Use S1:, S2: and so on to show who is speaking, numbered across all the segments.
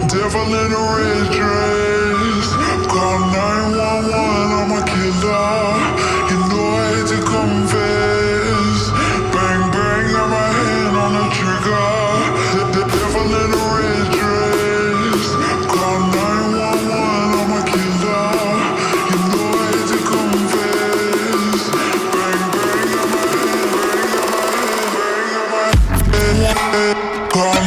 S1: Devil in a red dress. Call 911, I'm a killer. You know I hate to confess. Bang, bang, got my hand on the trigger. The devil in a red dress. Call 911, I'm a killer. You know I hate to confess. Bang, bang, got my hand, bang, got my hand. Call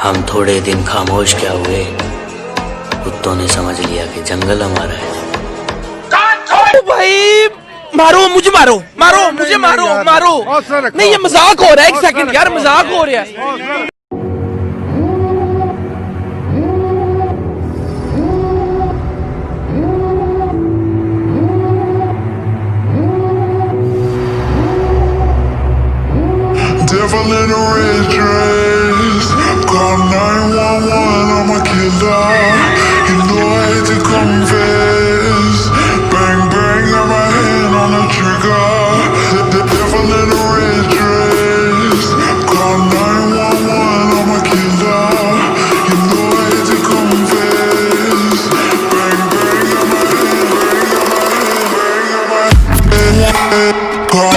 S2: हम थोड़े दिन खामोश क्या हुए, कुत्तों ने समझ लिया कि जंगल हमारा है।
S3: भाई मारो मुझे, मारो मारो मुझे, मारो मारो। नहीं ये मजाक हो रहा है, एक सेकंड यार, मजाक हो रहा है।
S1: Devil in a red dress. Call 911, I'm a killer. You know I hate to confess. Bang, bang, got my hand on the trigger. The devil in a red dress. Call 911, I'm a killer. You know I hate to confess. Bang, bang, got my hand, bang, got my hand, bang, got my hand. Call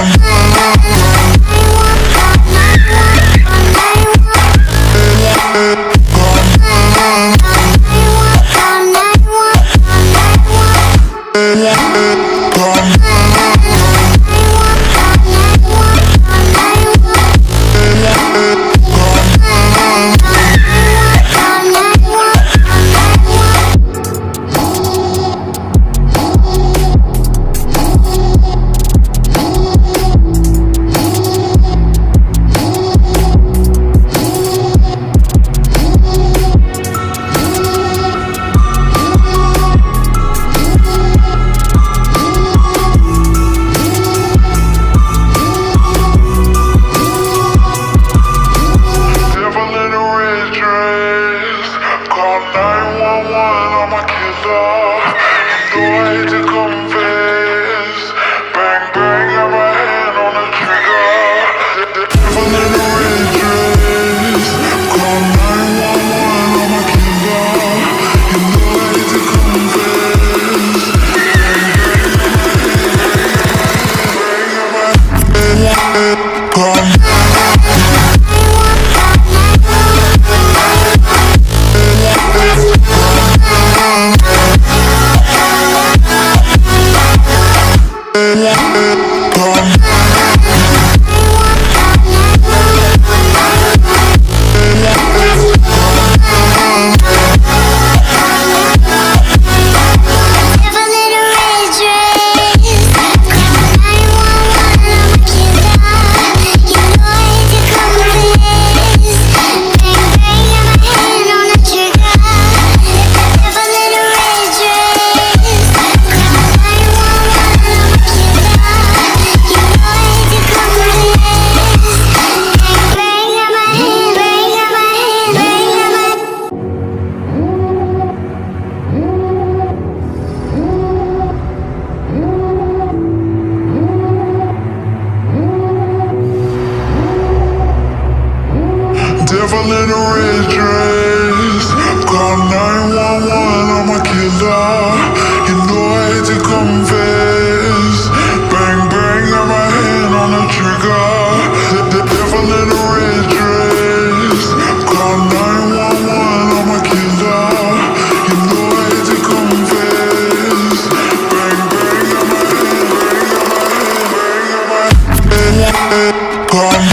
S1: Devil in a red dress. Call 911, I'm a killer. You know I hate to confess. Bang, bang, got my hand on the trigger. The devil in a red dress. Call 911, I'm a killer. You know I hate to confess. Bang, bang, got my hand, bang, got my hand, Call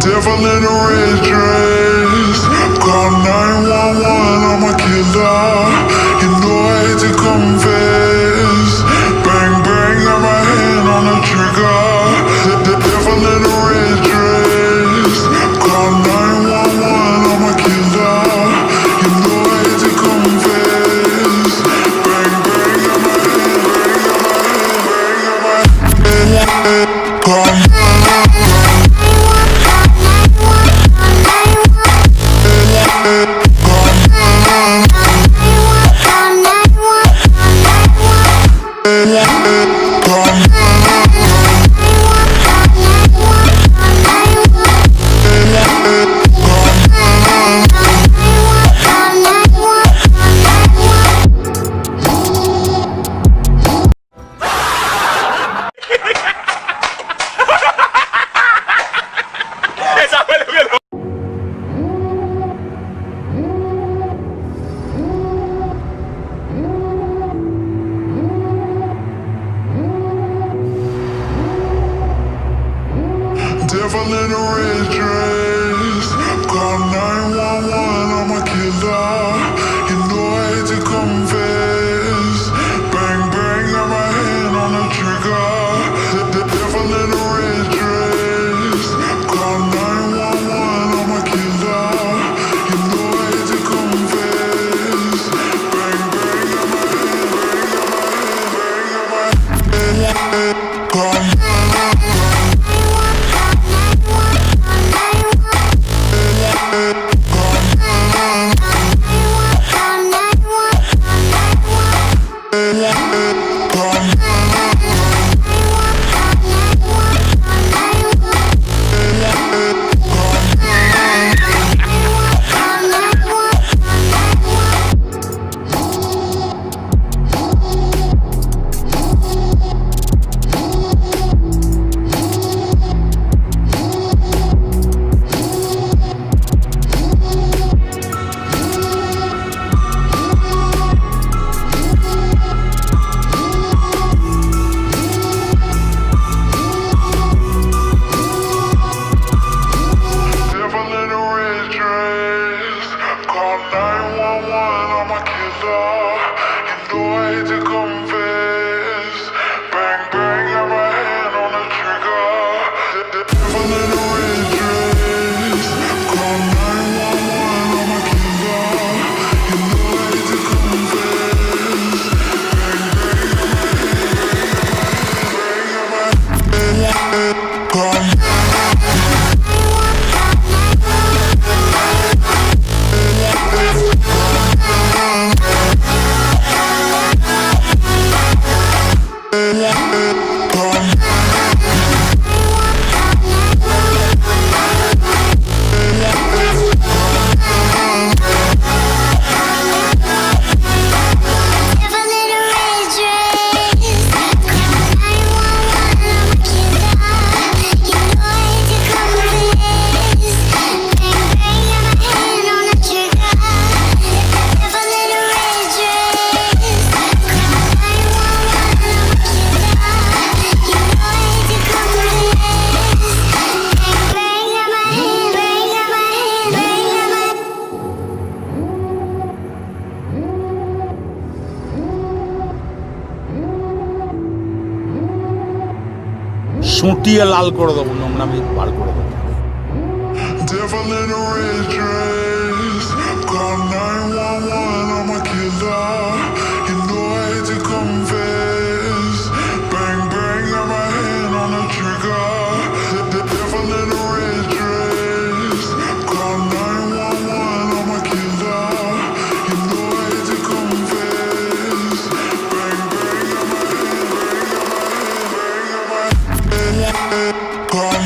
S1: Devil in a red dress. Call 911, I'm a killer. You know I hate to confess. Bang, bang, got my hand on the trigger. The devil in a red dress. Call 911, I'm a killer. You know I hate to confess. Bang, bang, got my hand, bang, got my hand. Call Devil in a red dress. Call 911, I'm a killer. You know I hate to confess. Bang, bang, got my hand on the trigger. The devil in a red dress. Call 911, I'm a killer. You know I hate to confess. Bang, bang, got my hand, bang, got my hand, call
S4: সুটিয়ে লাল করে দেবো, নোংরামি বার করে দেবো।
S1: Devil in a red dress. Call 911, I'm a killer. You know I hate to confess. Bang, bang, got my hand on the trigger. The devil in a red dress. Call 911, I'm a killer. You know I hate to confess. Bang, bang, got my hand, bang, got my hand, call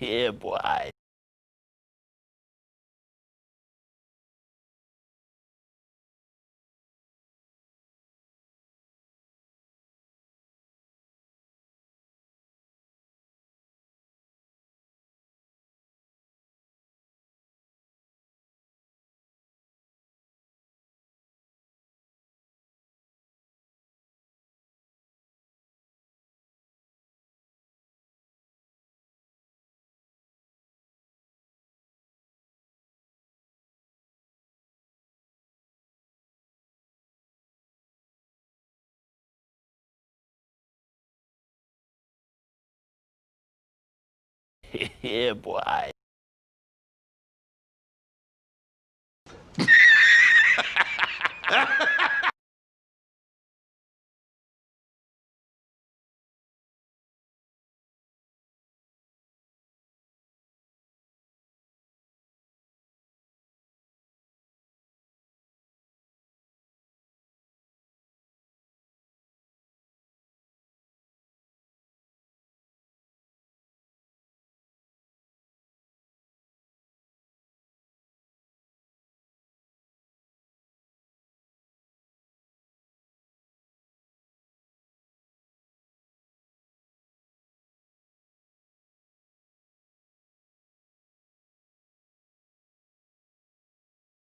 S2: Yeah, boy. Yeah, boy.